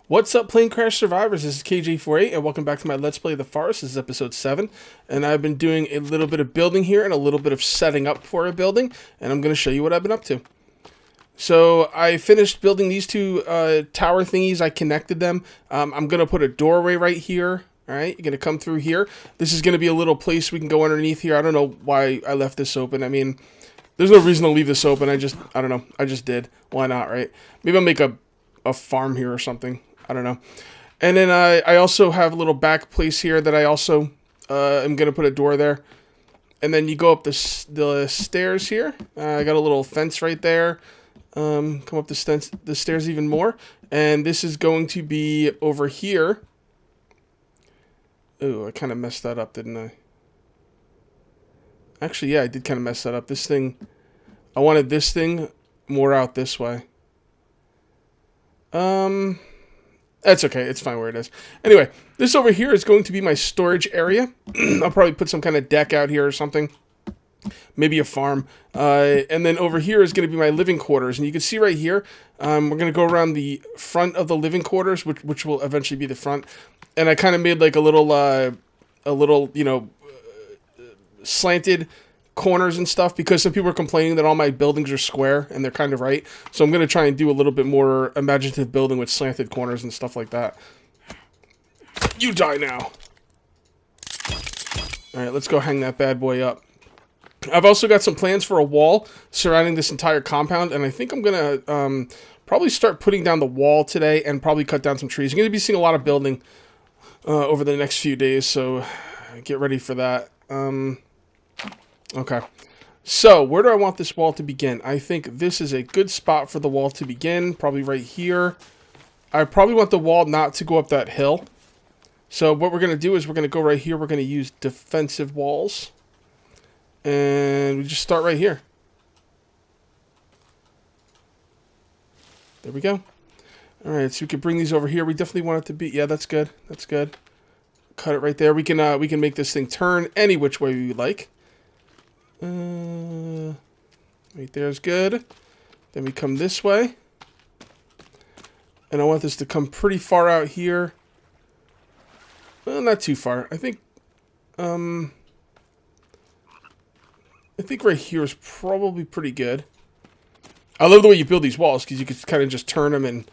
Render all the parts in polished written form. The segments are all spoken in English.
What's up, Plane Crash Survivors? This is KJ48, and welcome back to my Let's Play The Forest. This is episode 7, and I've been doing a little bit of building here and a little bit of setting up for a building, and I'm going to show you what I've been up to. So, I finished building these two tower thingies. I connected them. I'm going to put a doorway right here. Alright, you're going to come through here. This is going to be a little place we can go underneath here. I don't know why I left this open. I mean, there's no reason to leave this open. I don't know. I just did. Why not, right? Maybe I'll make a farm here or something. I don't know. And then I also have a little back place here that I also am going to put a door there. And then you go up the stairs here. I got a little fence right there. Come up the stairs even more. And this is going to be over here. Ooh, I kind of messed that up, didn't I? Actually, yeah, I did kind of mess that up. This thing, I wanted this thing more out this way. That's okay. It's fine where it is. Anyway, this over here is going to be my storage area. I'll probably put some kind of deck out here or something. Maybe a farm. And then over here is going to be my living quarters. And you can see right here, we're going to go around the front of the living quarters, which will eventually be the front. And I kind of made like a little, you know, slanted corners and stuff, because some people are complaining that all my buildings are square, and they're kind of right. So I'm going to try and do a little bit more imaginative building with slanted corners and stuff like that. You die now. Alright, let's go hang that bad boy up. I've also got some plans for a wall surrounding this entire compound, and I think I'm going to probably start putting down the wall today and probably cut down some trees. I'm going to be seeing a lot of building over the next few days, so get ready for that. Okay, so where do I want this wall to begin? I think this is a good spot for the wall to begin, probably right here. I probably want the wall not to go up that hill. So what we're going to do is we're going to go right here. We're going to use defensive walls. And we just start right here. There we go. Alright, so we can bring these over here. We definitely want it to be... Yeah, that's good. That's good. Cut it right there. We can make this thing turn any which way we like. Right there's good. Then we come this way. And I want this to come pretty far out here. Well, not too far. I think right here is probably pretty good. I love the way you build these walls, because you can kind of just turn them in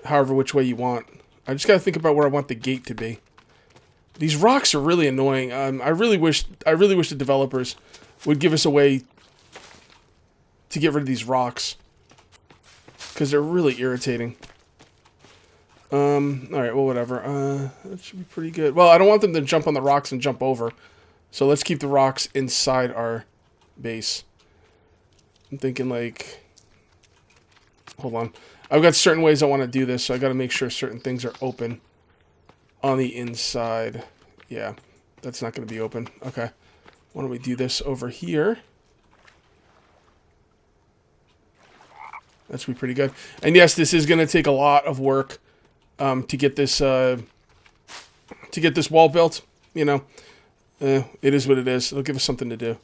however which way you want. I just got to think about where I want the gate to be. These rocks are really annoying. I really wish the developers would give us a way to get rid of these rocks, because they're really irritating. Alright, well, whatever. That should be pretty good. Well, I don't want them to jump on the rocks and jump over, so let's keep the rocks inside our base. I'm thinking, like... Hold on. I've got certain ways I want to do this, so I got to make sure certain things are open on the inside. Yeah, that's not going to be open. Okay. Why don't we do this over here? That's be pretty good. And yes, this is going to take a lot of work to get this wall built. You know, it is what it is. It'll give us something to do.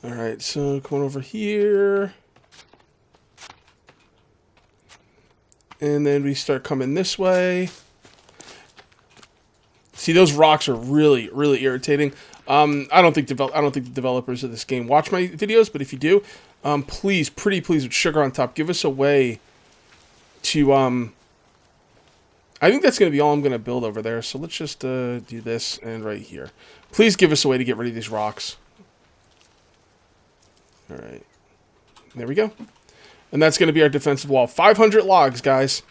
All right, so come on over here. And then we start coming this way. See, those rocks are really, really irritating. I don't think the developers of this game watch my videos, but if you do, please, pretty please, with sugar on top, give us a way to, I think that's going to be all I'm going to build over there. So let's just do this and right here. Please give us a way to get rid of these rocks. All right. There we go. And that's going to be our defensive wall. 500 logs, guys.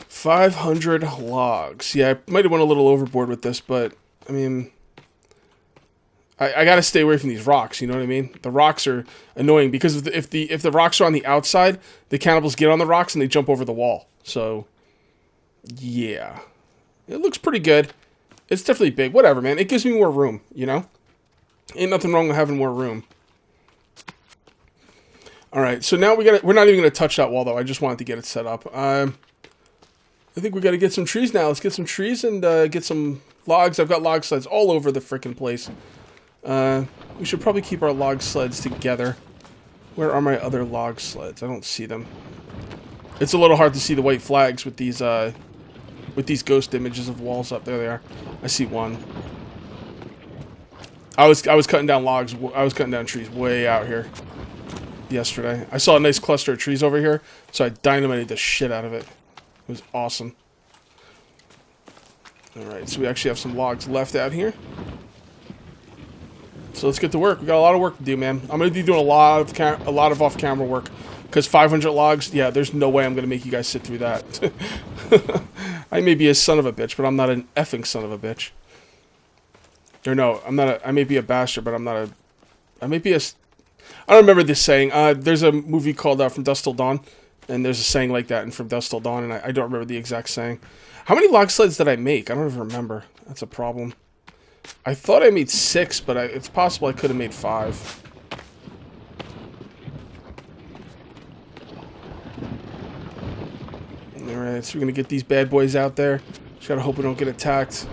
500 logs. Yeah, I might have went a little overboard with this, but, I mean... I got to stay away from these rocks, you know what I mean? The rocks are annoying, because if the rocks are on the outside, the cannibals get on the rocks and they jump over the wall. So, yeah. It looks pretty good. It's definitely big. Whatever, man. It gives me more room, you know? Ain't nothing wrong with having more room. Alright, so now we're not even going to touch that wall, though. I just wanted to get it set up. I think we got to get some trees now. Let's get some trees and get some logs. I've got log sleds all over the frickin' place. We should probably keep our log sleds together. Where are my other log sleds? I don't see them. It's a little hard to see the white flags with these with these ghost images of walls up. There they are. I see one. I was cutting down logs. I was cutting down trees way out here yesterday. I saw a nice cluster of trees over here, so I dynamited the shit out of it. It was awesome. Alright, so we actually have some logs left out here. So let's get to work. We got a lot of work to do, man. I'm going to be doing a lot of off-camera work. Because 500 logs, yeah, there's no way I'm going to make you guys sit through that. I may be a son of a bitch, but I'm not an effing son of a bitch. Or no, I'm not I may be a bastard, but I'm not a... I may be a... I don't remember this saying. There's a movie called From Dusk Till Dawn, and there's a saying like that in From Dusk Till Dawn, and I don't remember the exact saying. How many log sleds did I make? I don't even remember. That's a problem. I thought I made 6, but it's possible I could have made 5. Alright, so we're going to get these bad boys out there. Just gotta hope we don't get attacked.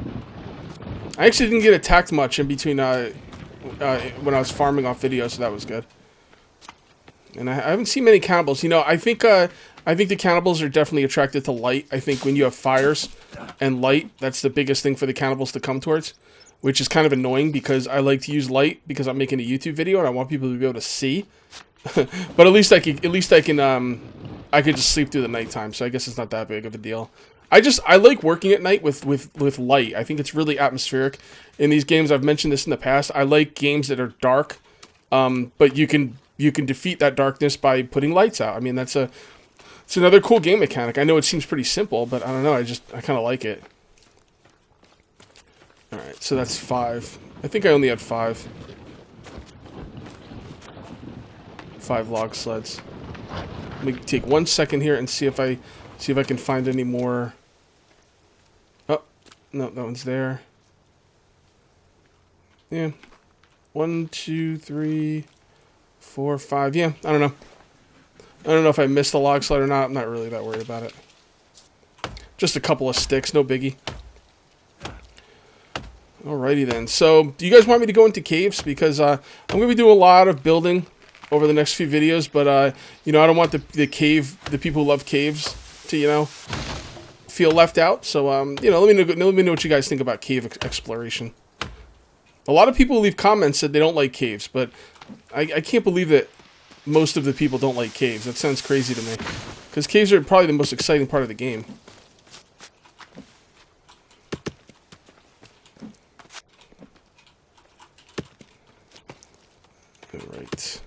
I actually didn't get attacked much in between when I was farming off videos, so that was good. And I haven't seen many cannibals. You know, I think the cannibals are definitely attracted to light. I think when you have fires and light, that's the biggest thing for the cannibals to come towards. Which is kind of annoying because I like to use light because I'm making a YouTube video and I want people to be able to see. But at least I could just sleep through the nighttime, so I guess it's not that big of a deal. I like working at night with light. I think it's really atmospheric. In these games, I've mentioned this in the past, I like games that are dark, but you can defeat that darkness by putting lights out. I mean, it's another cool game mechanic. I know it seems pretty simple, but I don't know, I kind of like it. Alright, so that's 5. I think I only had 5. 5 log sleds. Let me take 1 second here and see if I can find any more. Oh, no, that one's there. Yeah. 1, 2, 3, 4, 5. Yeah, I don't know. I don't know if I missed the log sled or not. I'm not really that worried about it. Just a couple of sticks, no biggie. Alrighty then. So, do you guys want me to go into caves? Because I'm going to be doing a lot of building over the next few videos, but you know, I don't want the people who love caves to, you know, feel left out. So, you know, let me know what you guys think about cave exploration. A lot of people leave comments that they don't like caves, but I can't believe that most of the people don't like caves. That sounds crazy to me, because caves are probably the most exciting part of the game. Alright.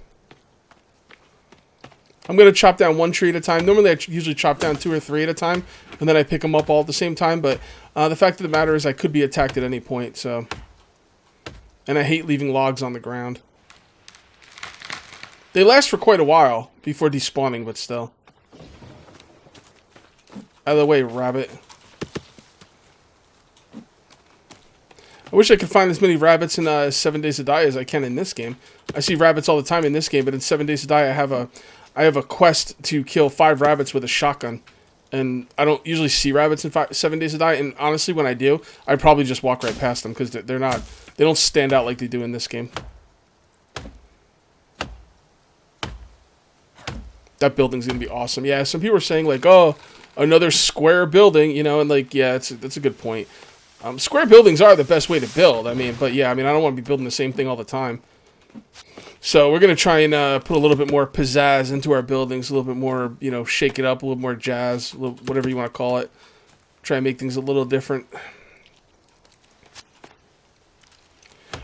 I'm going to chop down 1 tree at a time. Normally I usually chop down 2 or 3 at a time, and then I pick them up all at the same time, but the fact of the matter is I could be attacked at any point, so... And I hate leaving logs on the ground. They last for quite a while before despawning, but still. Out of the way, rabbit. I wish I could find as many rabbits in 7 Days to Die as I can in this game. I see rabbits all the time in this game, but in 7 Days to Die I have a quest to kill 5 rabbits with a shotgun. And I don't usually see rabbits in 7 Days to Die, and honestly, when I do, I probably just walk right past them, because they don't stand out like they do in this game. That building's gonna be awesome. Yeah, some people are saying, like, oh, another square building, you know, and like, yeah, that's a good point. Square buildings are the best way to build. I mean, but yeah, I mean, I don't want to be building the same thing all the time. So we're going to try and put a little bit more pizzazz into our buildings, a little bit more, you know, shake it up, a little more jazz, whatever you want to call it. Try and make things a little different.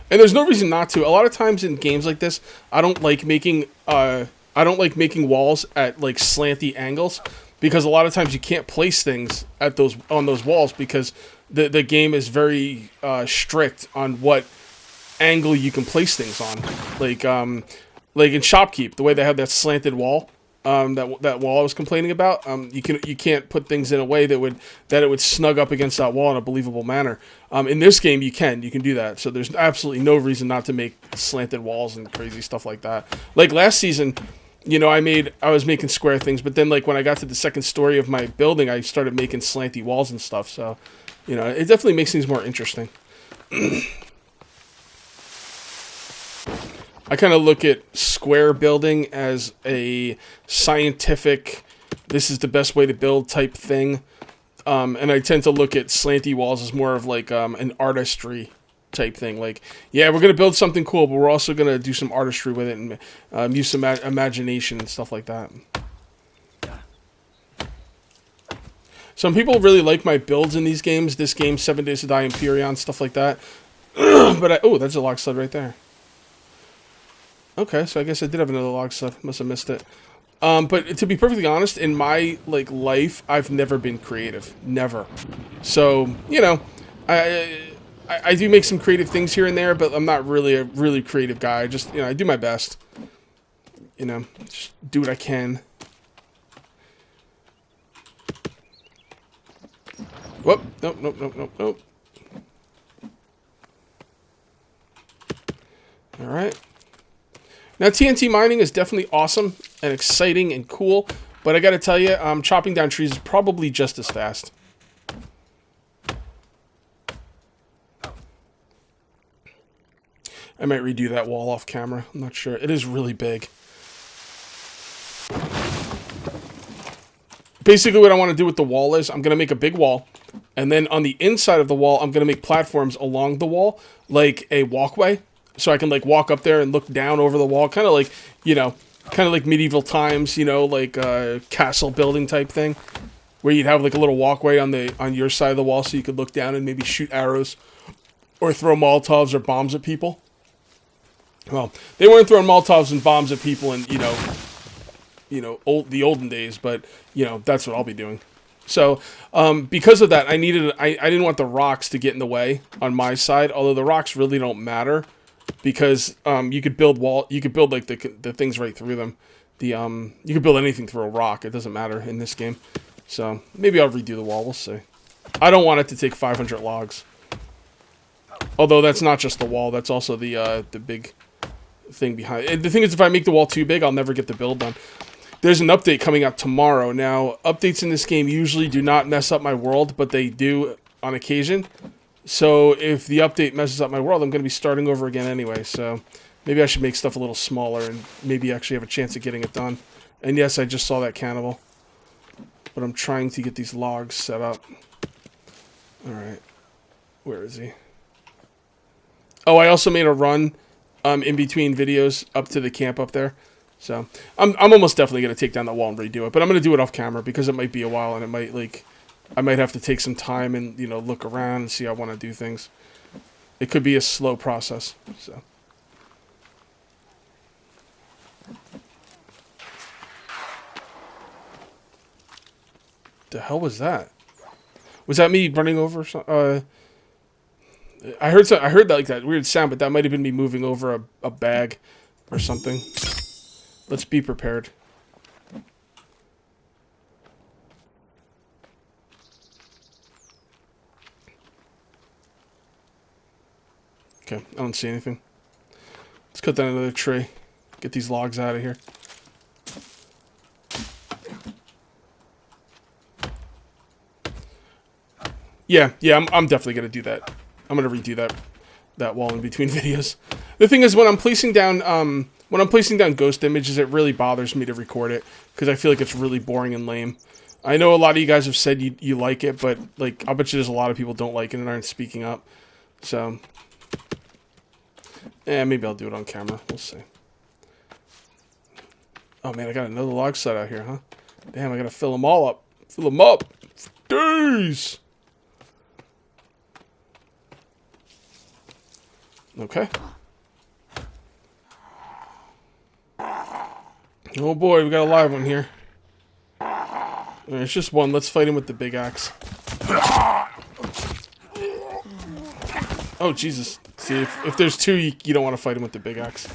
And there's no reason not to. A lot of times in games like this, I don't like making walls at like slanty angles, because a lot of times you can't place things at on those walls, because the game is very strict on what angle you can place things on. Like in Shopkeep, the way they have that slanted wall, that wall I was complaining about, you can't put things in a way that it would snug up against that wall in a believable manner. In this game, you can do that. So there's absolutely no reason not to make slanted walls and crazy stuff like that. Like last season, you know, I was making square things, but then like when I got to the second story of my building, I started making slanty walls and stuff. So, you know, it definitely makes things more interesting. I kind of look at square building as a scientific, this is the best way to build type thing. And I tend to look at slanty walls as more of like an artistry type thing. Like, yeah, we're going to build something cool, but we're also going to do some artistry with it and use some imagination and stuff like that. Some people really like my builds in these games. This game, 7 Days to Die, Empyrean, stuff like that. But oh, that's a log sled right there. Okay, so I guess I did have another log sled. Must have missed it. But to be perfectly honest, in my life, I've never been creative. Never. So, you know, I do make some creative things here and there, but I'm not really a really creative guy. I just, you know, I do my best. You know, just do what I can. Whoop. Nope, nope, nope, nope, nope. Alright. Now, TNT mining is definitely awesome and exciting and cool, but I gotta tell you, chopping down trees is probably just as fast. I might redo that wall off camera. I'm not sure. It is really big. Basically, what I want to do with the wall is I'm going to make a big wall, and then on the inside of the wall, I'm going to make platforms along the wall, like a walkway, so I can, like, walk up there and look down over the wall, kind of like, you know, kind of like medieval times, you know, like a castle building type thing, where you'd have, like, a little walkway on your side of the wall so you could look down and maybe shoot arrows or throw Molotovs or bombs at people. Well, they weren't throwing Molotovs and bombs at people in, the olden days, but, you know, that's what I'll be doing. So, because of that, I didn't want the rocks to get in the way on my side, although the rocks really don't matter, because, you could build like the things right through them. You could build anything through a rock, it doesn't matter in this game. So, maybe I'll redo the wall, we'll see. I don't want it to take 500 logs. Although that's not just the wall, that's also the big thing behind it. The thing is, if I make the wall too big, I'll never get the build done. There's an update coming out tomorrow. Now, updates in this game usually do not mess up my world, but they do on occasion. So if the update messes up my world, I'm going to be starting over again anyway. So maybe I should make stuff a little smaller and maybe actually have a chance of getting it done. And yes, I just saw that cannibal. But I'm trying to get these logs set up. Alright. Where is he? Oh, I also made a run in between videos up to the camp up there. So, I'm almost definitely going to take down that wall and redo it. But I'm going to do it off camera because it might be a while and it might, I might have to take some time and, you know, look around and see how I want to do things. It could be a slow process, so. The hell was that? Was that me running over something? I heard that, like, that weird sound, but that might have been me moving over a bag or something. Let's be prepared. Okay, I don't see anything. Let's cut down another tree. Get these logs out of here. Yeah, I'm definitely gonna do that. I'm gonna redo that wall in between videos. The thing is, when I'm placing down ghost images, it really bothers me to record it because I feel like it's really boring and lame. I know a lot of you guys have said you like it, but like I bet you there's a lot of people don't like it and aren't speaking up. So, maybe I'll do it on camera. We'll see. Oh man, I got another log set out here, huh? Damn, I gotta fill them all up. Fill them up. Days. Okay. Oh boy, we got a live one here. It's just one. Let's fight him with the big axe. Oh, Jesus. See, if there's two, you don't want to fight him with the big axe.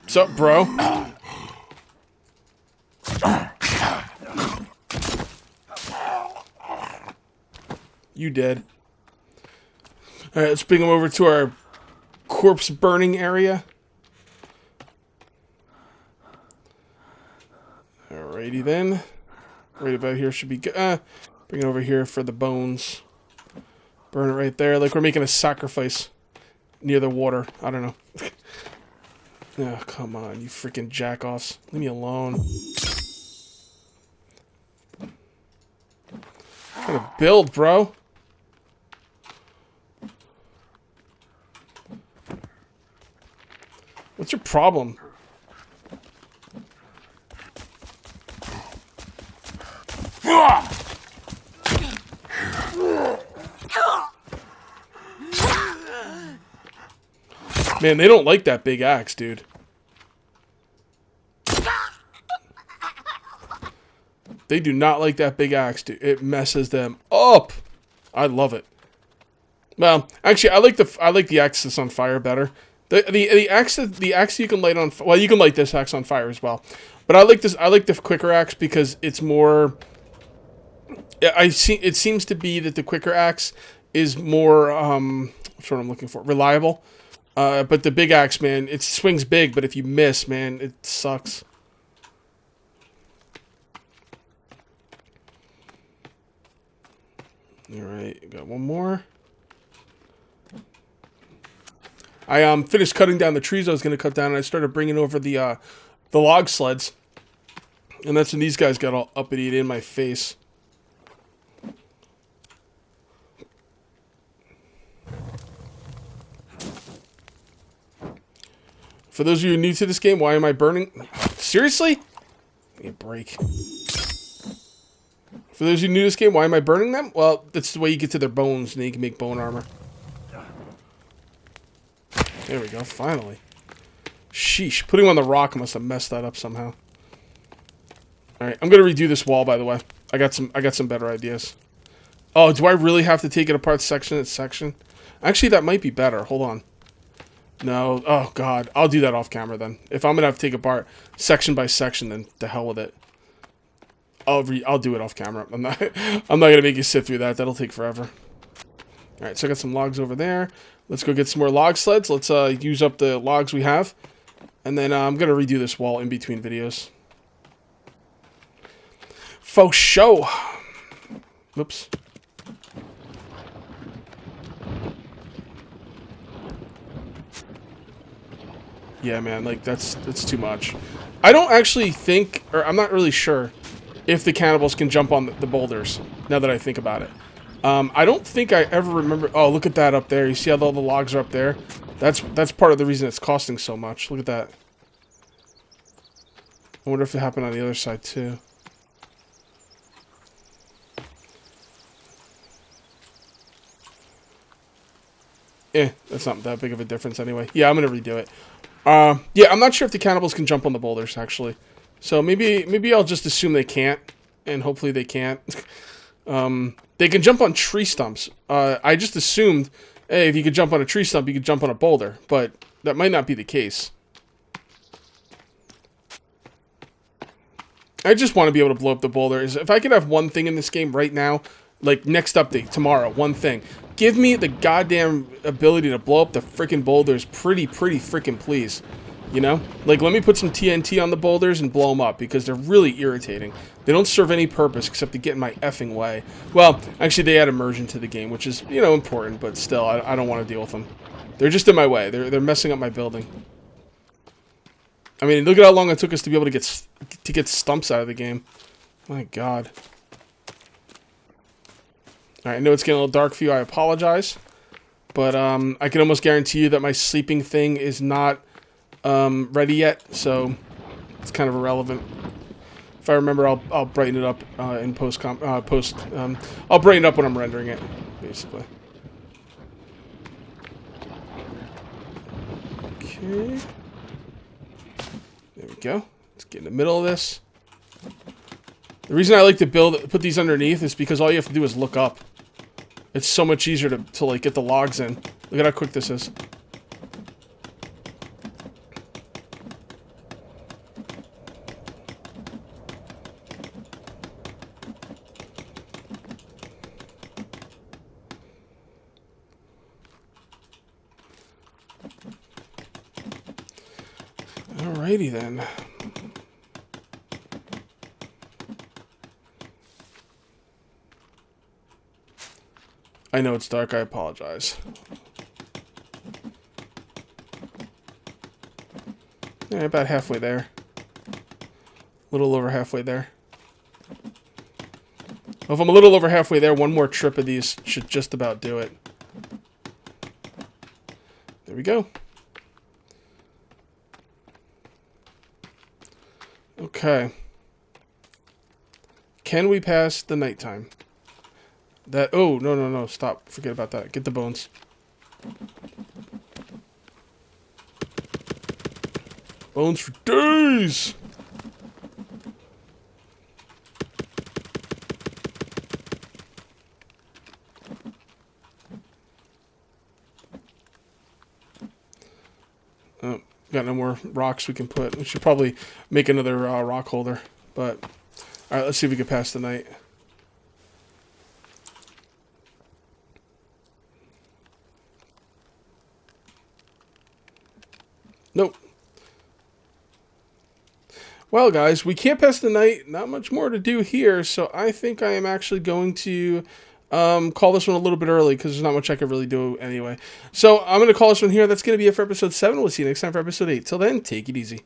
What's up, bro? You dead. Alright, let's bring him over to our corpse burning area. Alrighty then. Right about here should be good. Bring it over here for the bones. Burn it right there, like we're making a sacrifice near the water. I don't know. Oh, come on, you freaking jack-offs. Leave me alone. What kind of build, bro? What's your problem? Man, they don't like that big axe, dude. They do not like that big axe, dude. It messes them up. I love it. Well, actually, I like the axe that's on fire better. The axe you can light on, well, you can light this axe on fire as well. But I like the quicker axe because it's more. It seems to be that the quicker axe is more what's what I'm looking for, reliable. But the big axe, man, it swings big, but if you miss, man, it sucks. All right, got one more. I finished cutting down the trees I was going to cut down, and I started bringing over the log sleds. And that's when these guys got all uppity in my face. For those of you new to this game, why am I burning? Seriously? Give me a break. For those of you new to this game, why am I burning them? Well, that's the way you get to their bones, and then you can make bone armor. There we go, finally. Sheesh, putting on the rock must have messed that up somehow. Alright, I'm gonna redo this wall, by the way. I got some better ideas. Oh, do I really have to take it apart section to section? Actually, that might be better. Hold on. No, oh god, I'll do that off camera then. If I'm gonna have to take apart section by section, then to hell with it. I'll do it off camera. I'm not gonna make you sit through that. That'll take forever. All right, so I got some logs over there. Let's go get some more log sleds. Let's use up the logs we have, and then I'm gonna redo this wall in between videos. Faux show. Whoops. Yeah, man, like that's too much. I don't actually think, or I'm not really sure, if the cannibals can jump on the boulders. Now that I think about it, I don't think I ever remember. Oh, look at that up there. You see how all the logs are up there? That's part of the reason it's costing so much. Look at that. I wonder if it happened on the other side too. That's not that big of a difference anyway. Yeah, I'm gonna redo it. Yeah, I'm not sure if the cannibals can jump on the boulders, actually. So maybe I'll just assume they can't, and hopefully they can't. They can jump on tree stumps. I just assumed, hey, if you could jump on a tree stump, you could jump on a boulder. But that might not be the case. I just want to be able to blow up the boulders. If I could have one thing in this game right now, like next update, tomorrow, one thing. Give me the goddamn ability to blow up the freaking boulders pretty freaking please. You know? Like, let me put some TNT on the boulders and blow them up, because they're really irritating. They don't serve any purpose except to get in my effing way. Well, actually, they add immersion to the game, which is, you know, important, but still, I don't want to deal with them. They're just in my way. They're messing up my building. I mean, look at how long it took us to be able to get stumps out of the game. My god. Alright, I know it's getting a little dark for you. I apologize. But I can almost guarantee you that my sleeping thing is not ready yet, so it's kind of irrelevant. If I remember, I'll brighten it up in post. I'll brighten it up when I'm rendering it, basically. Okay. There we go. Let's get in the middle of this. The reason I like to put these underneath is because all you have to do is look up. It's so much easier to like get the logs in. Look at how quick this is. Alrighty then. I know it's dark. I apologize. Yeah, about halfway there. A little over halfway there. Well, if I'm a little over halfway there, one more trip of these should just about do it. There we go. Okay. Can we pass the nighttime? That, oh, no, stop. Forget about that. Get the bones. Bones for days! Oh, got no more rocks we can put. We should probably make another rock holder. But, alright, let's see if we can pass the night. Nope. Well, guys, we can't pass the night. Not much more to do here, so I think I am actually going to call this one a little bit early because there's not much I can really do anyway. So I'm going to call this one here. That's going to be it for episode 7. We'll see you next time for episode 8. Till then, take it easy.